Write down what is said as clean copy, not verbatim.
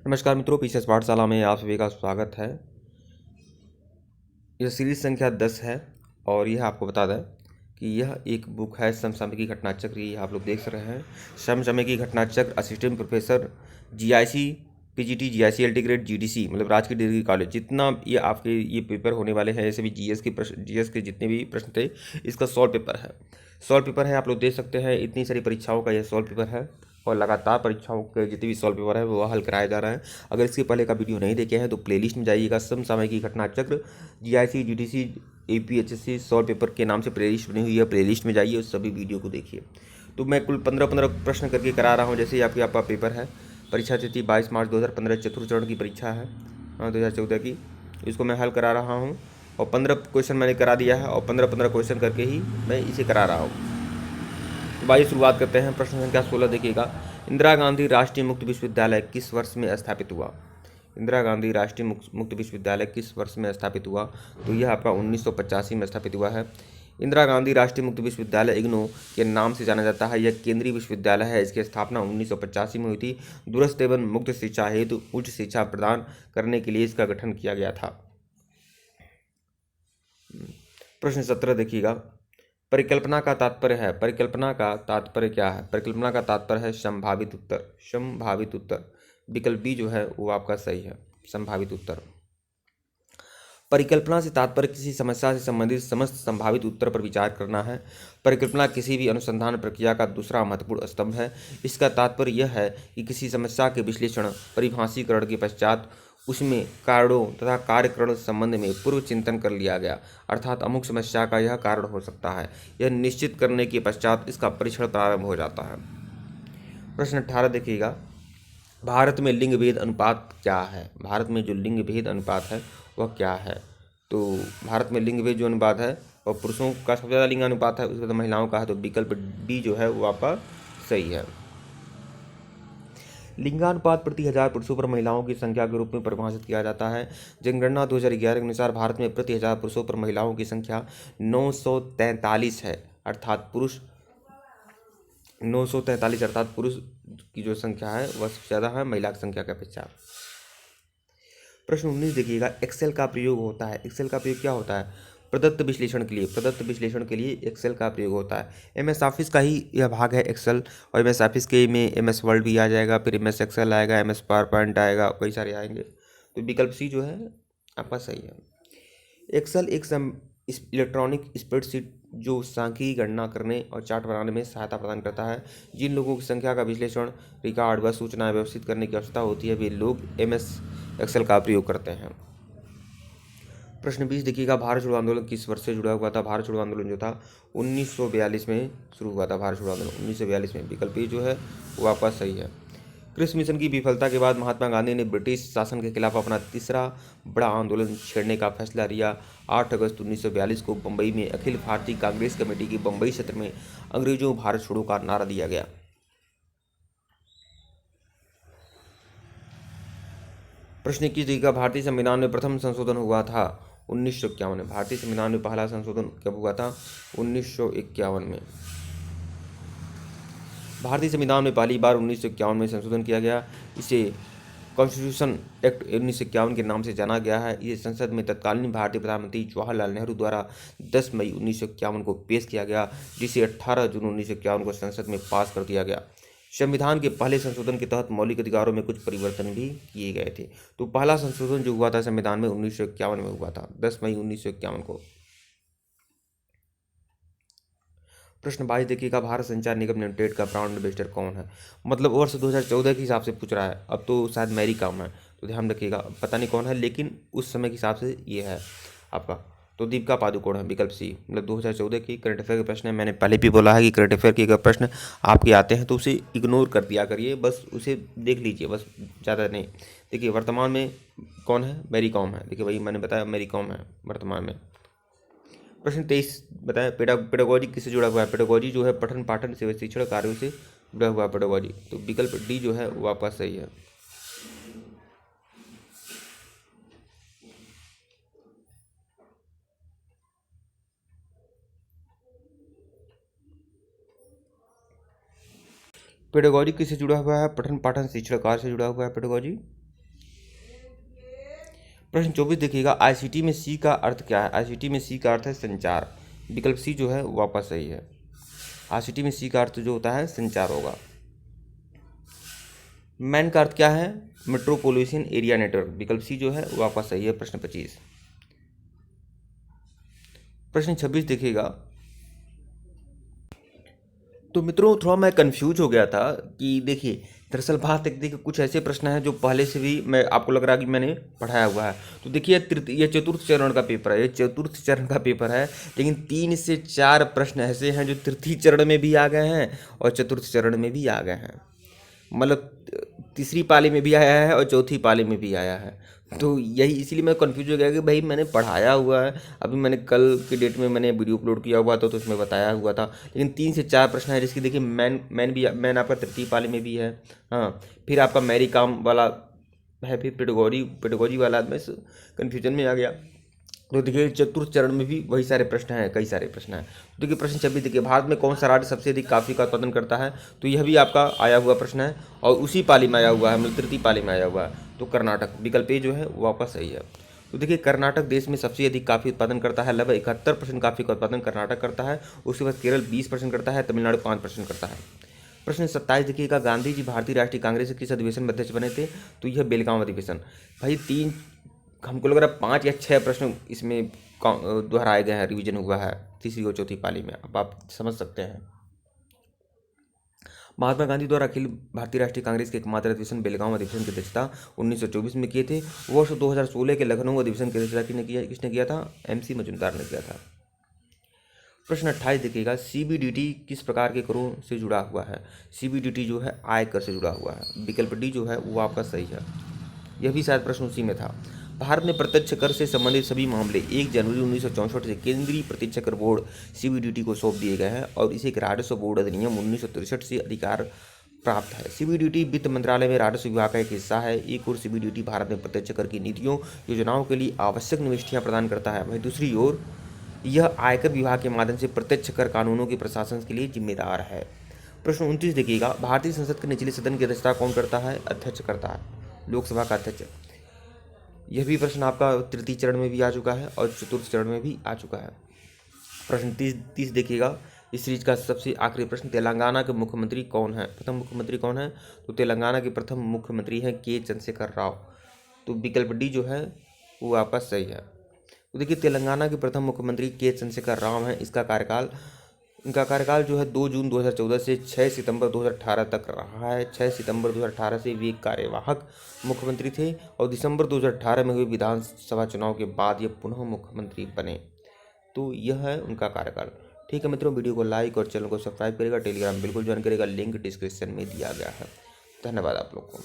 नमस्कार मित्रों, पीसीएस पाठशाला में आप सभी का स्वागत है। यह सीरीज संख्या 10 है और यह आपको बता दें कि यह एक बुक है समसामयिकी घटना चक्र। ये आप लोग देख रहे हैं समसामयिकी घटना चक्र, assistant professor GIC, PGT, GIC LT grade, GDC मतलब राजकीय डिग्री कॉलेज, जितना ये आपके ये पेपर होने वाले हैं, ऐसे भी जीएस के प्रश्न, जीएस के जितने भी प्रश्न थे इसका सॉल्व पेपर है। सॉल्व पेपर है, आप लोग देख सकते हैं इतनी सारी परीक्षाओं का यह सॉल्व पेपर है और लगातार परीक्षाओं के जितने भी सॉल्व पेपर है वो हल कराया जा रहा है। अगर इसके पहले का वीडियो नहीं देखे हैं तो प्लेलिस्ट में जाइएगा, समसामयिकी घटना चक्र, जीआईसी, जीडीसी, एपीएचएससी सॉल्व पेपर के नाम से प्लेलिस्ट बनी हुई है, प्लेलिस्ट में जाइए उस सभी वीडियो को देखिए। तो मैं कुल 15 प्रश्न करके करा रहा हूँ। जैसे आपका पेपर है, परीक्षा तिथि 22 मार्च 2015, चतुर्थ चरण की परीक्षा है 2014 की, इसको मैं हल करा रहा हूँ और 15 क्वेश्चन मैंने करा दिया है और 15 क्वेश्चन करके ही मैं इसे करा रहा हूँ। तो भाई शुरुआत करते हैं। प्रश्न संख्या 16 देखिएगा, इंदिरा गांधी राष्ट्रीय मुक्त विश्वविद्यालय किस वर्ष में स्थापित हुआ? इंदिरा गांधी राष्ट्रीय मुक्त विश्वविद्यालय किस वर्ष में स्थापित हुआ? तो यह आपका 1985 में स्थापित हुआ है। इंदिरा गांधी राष्ट्रीय मुक्त विश्वविद्यालय इग्नू के नाम से जाना जाता है। यह केंद्रीय विश्वविद्यालय है। इसकी स्थापना 1985 में हुई थी। दूरस्थ एवं मुक्त शिक्षा हेतु उच्च शिक्षा प्रदान करने के लिए इसका गठन किया गया था। प्रश्न 17 देखिएगा, परिकल्पना का तात्पर्य है, परिकल्पना का तात्पर्य क्या है? परिकल्पना का तात्पर्य है संभावित उत्तर, संभावित उत्तर। विकल्प बी जो है वो आपका सही है, संभावित उत्तर। परिकल्पना से तात्पर्य किसी समस्या से संबंधित समस्त संभावित उत्तर पर विचार करना है। परिकल्पना किसी भी अनुसंधान प्रक्रिया का दूसरा महत्वपूर्ण स्तंभ है। इसका तात्पर्य यह है कि किसी समस्या के विश्लेषण, परिभाषीकरण के पश्चात उसमें कारणों तथा कार्यकरण संबंध में पूर्व चिंतन कर लिया गया, अर्थात अमुक समस्या का यह कारण हो सकता है, यह निश्चित करने के पश्चात इसका परीक्षण प्रारंभ हो जाता है। प्रश्न 18 देखिएगा, भारत में लिंग भेद अनुपात क्या है? भारत में जो लिंग भेद अनुपात है वह क्या है? तो भारत में लिंग भेद जो अनुपात है और पुरुषों का सबसे ज़्यादा लिंग अनुपात है, उसके बाद महिलाओं का है, तो विकल्प बी जो है वो आपका सही है। लिंगानुपात प्रति हजार पुरुषों पर महिलाओं की संख्या के रूप में परिभाषित किया जाता है। जनगणना 2011 के अनुसार भारत में प्रति हजार पुरुषों पर महिलाओं की संख्या 943 है, अर्थात पुरुष 943, अर्थात पुरुष की जो संख्या है वह सबसे ज़्यादा है महिला की संख्या के अपेक्षा। प्रश्न 19 देखिएगा, एक्सेल का प्रयोग होता है। एक्सेल का प्रयोग क्या होता है? प्रदत्त विश्लेषण के लिए, प्रदत्त विश्लेषण के लिए एक्सेल का प्रयोग होता है। एमएस ऑफिस का ही यह भाग है एक्सेल, और एमएस ऑफिस के में एमएस वर्ड भी आ जाएगा, फिर एमएस एक्सेल आएगा, एमएस पावर पॉइंट आएगा, कई सारे आएंगे। तो विकल्प सी जो है आपका सही है। एक्सेल एक इलेक्ट्रॉनिक स्प्रेडशीट जो सांख्यिकी गणना करने और चार्ट बनाने में सहायता प्रदान करता है। जिन लोगों की संख्या का विश्लेषण, रिकॉर्ड व सूचनाएं व्यवस्थित करने की आवश्यकता होती है वे लोग एमएस एक्सेल का प्रयोग करते हैं। प्रश्न 20 देखिएगा, भारत छोड़ो आंदोलन किस वर्ष से जुड़ा हुआ था? भारत छोड़ो आंदोलन जो था 1942 में शुरू हुआ था। भारत छोड़ो आंदोलन 1942 में, विकल्प ए जो है वो आपका सही है। क्रिस मिशन की विफलता के बाद महात्मा गांधी ने ब्रिटिश शासन के खिलाफ अपना तीसरा बड़ा आंदोलन छेड़ने का फैसला लिया। 8 अगस्त 1942 को बम्बई में अखिल भारतीय कांग्रेस कमेटी की बम्बई सत्र में अंग्रेजों भारत छोड़ो का नारा दिया गया। प्रश्न 21 देखिएगा, भारतीय संविधान में प्रथम संशोधन हुआ था 1951 में। भारतीय संविधान में पहला संशोधन कब हुआ था? 1951 में। भारतीय संविधान में पहली बार 1951 में संशोधन किया गया। इसे कॉन्स्टिट्यूशन एक्ट 1951 के नाम से जाना गया है। ये संसद में तत्कालीन भारतीय प्रधानमंत्री जवाहरलाल नेहरू द्वारा 10 मई 1951 को पेश किया गया, जिसे 18 जून 1951 को संसद में पास कर दिया गया। संविधान के पहले संशोधन के तहत मौलिक अधिकारों में कुछ परिवर्तन भी किए गए थे। तो पहला संशोधन जो हुआ था संविधान में 1951 में हुआ था, 10 मई 1951 को। प्रश्न 22 देखिएगा, भारत संचार निगम लिमिटेड का ब्रांड एम्बेसडर कौन है? मतलब वर्ष 2014 के हिसाब से पूछ रहा है, अब तो शायद मेरी काम है, तो ध्यान रखिएगा, पता नहीं कौन है, लेकिन उस समय के हिसाब से ये है आपका। तो दीपिका पादुकोण है, विकल्प सी। मतलब 2014 की करंट अफेयर के प्रश्न है। मैंने पहले भी बोला है कि करंट अफेयर के अगर प्रश्न आपके आते हैं तो उसे इग्नोर कर दिया करिए, बस उसे देख लीजिए, बस ज़्यादा नहीं। देखिए वर्तमान में कौन है? मैरी कॉम है। देखिए भाई मैंने बताया मैरी कॉम है वर्तमान में। प्रश्न 23 बताएं, पेडागोजी किससे जुड़ा हुआ है? पेडागोजी जो है पठन पाठन से शिक्षण कार्यों से जुड़ा हुआ है पेडागोजी। तो विकल्प डी जो है वो आपका सही है। पेडागोजी किससे जुड़ा हुआ है? पठन पाठन शिक्षण कार्य से जुड़ा हुआ है पेडागोजी। प्रश्न 24 देखिएगा, ICT में सी का अर्थ क्या है? ICT में सी का अर्थ है संचार। विकल्प सी जो है वापस सही है। ICT में सी का अर्थ जो होता है संचार होगा। मैन का अर्थ क्या है? Metropolitan area network. विकल्प सी जो है वापस सही है। प्रश्न 25। प्रश्न 26 देखिएगा, तो मित्रों थोड़ा मैं कंफ्यूज हो गया था कि देखिए दरअसल बात एक देखिए कुछ ऐसे प्रश्न हैं जो पहले से भी मैं आपको लग रहा है कि मैंने पढ़ाया हुआ है। तो देखिए ये चतुर्थ चरण का पेपर है, ये चतुर्थ चरण का पेपर है, लेकिन 3 से 4 प्रश्न ऐसे हैं जो तृतीय चरण में भी आ गए हैं और चतुर्थ चरण में भी आ गए हैं। मतलब तीसरी पाली में भी आया है और चौथी पाली में भी आया है। तो यही इसीलिए मैं कंफ्यूज हो गया कि भाई मैंने पढ़ाया हुआ है, अभी मैंने कल के डेट में मैंने वीडियो अपलोड किया हुआ था तो उसमें बताया हुआ था, लेकिन 3 से 4 प्रश्न है जिसकी देखिए मैन आपका तृतीय पाली में भी है। हाँ, फिर आपका मैरी काम वाला है, फिर पेडागोजी वाला में कन्फ्यूजन में आ गया। तो देखिए चतुर्थ चरण में भी वही सारे प्रश्न हैं, कई सारे प्रश्न हैं। तो देखिए प्रश्न 26 देखिए, भारत में कौन सा राज्य सबसे अधिक कॉफी का उत्पादन करता है? तो यह भी आपका आया हुआ प्रश्न है और उसी पाली में आया हुआ है, मतलब तृतीय पाली में आया हुआ है। तो कर्नाटक, विकल्प ए जो है वापस सही है। तो देखिए कर्नाटक देश में सबसे अधिक कॉफी उत्पादन करता है, लगभग 71% कॉफी का उत्पादन कर्नाटक करता है। उसके बाद केरल 20% करता है, तमिलनाडु 5% करता है। प्रश्न 27 देखिएगा, गांधी जी भारतीय राष्ट्रीय कांग्रेस के किस अधिवेशन में अध्यक्ष बने थे? तो यह बेलगांव अधिवेशन। भाई 3, हमको लग रहा है 5 या 6 प्रश्न इसमें दोहराए गए हैं, रिवीजन हुआ है तीसरी और चौथी पाली में, अब आप समझ सकते हैं। महात्मा गांधी द्वारा अखिल भारतीय राष्ट्रीय कांग्रेस के एकमात्र अधिवेशन बेलगांव अधिवेशन की अध्यक्षता 1924 में किए थे। वर्ष 2016 के लखनऊ अधिवेशन की अध्यक्षता किसने किया था? MC मजुमदार ने किया था। प्रश्न 28 देखिएगा, CBDT किस प्रकार के करों से जुड़ा हुआ है? CBDT जो है आयकर से जुड़ा हुआ है। विकल्प डी जो है वो आपका सही है। यह भी शायद प्रश्न उसी में था। भारत में प्रत्यक्ष कर से संबंधित सभी मामले 1 जनवरी 1964 से केंद्रीय प्रत्यक्ष कर बोर्ड CBDT को सौंप दिए गए हैं और इसे एक राजस्व बोर्ड अधिनियम 1963 से अधिकार प्राप्त है। CBDT वित्त मंत्रालय में राजस्व विभाग का एक हिस्सा है। एक ओर CBDT भारत में प्रत्यक्ष कर की नीतियों योजनाओं के लिए आवश्यक निविष्टियाँ प्रदान करता है, वहीं दूसरी ओर यह आयकर विभाग के माध्यम से प्रत्यक्ष कर कानूनों के प्रशासन के लिए जिम्मेदार है। प्रश्न 29 देखिएगा, भारतीय संसद के निचले सदन की अध्यक्षता कौन करता है? अध्यक्ष करता है, लोकसभा का अध्यक्ष। यह भी प्रश्न आपका तृतीय चरण में भी आ चुका है और चतुर्थ चरण में भी आ चुका है। प्रश्न 30 देखिएगा, इस सीरीज का सबसे आखिरी प्रश्न, तेलंगाना के मुख्यमंत्री कौन है? प्रथम मुख्यमंत्री कौन है? तो तेलंगाना के प्रथम मुख्यमंत्री हैं के चंद्रशेखर राव। तो विकल्प डी जो है वो आपका सही है। तो देखिए तेलंगाना के प्रथम मुख्यमंत्री के चंद्रशेखर राव हैं। इनका कार्यकाल जो है 2 जून 2014 से 6 सितंबर 2018 तक रहा है। 6 सितंबर 2018 से वे कार्यवाहक मुख्यमंत्री थे और दिसंबर 2018 में हुए विधानसभा चुनाव के बाद ये पुनः मुख्यमंत्री बने। तो यह है उनका कार्यकाल। ठीक है मित्रों, वीडियो को लाइक और चैनल को सब्सक्राइब करेगा, टेलीग्राम बिल्कुल ज्वाइन करेगा, लिंक डिस्क्रिप्शन में दिया गया है। धन्यवाद आप लोग को।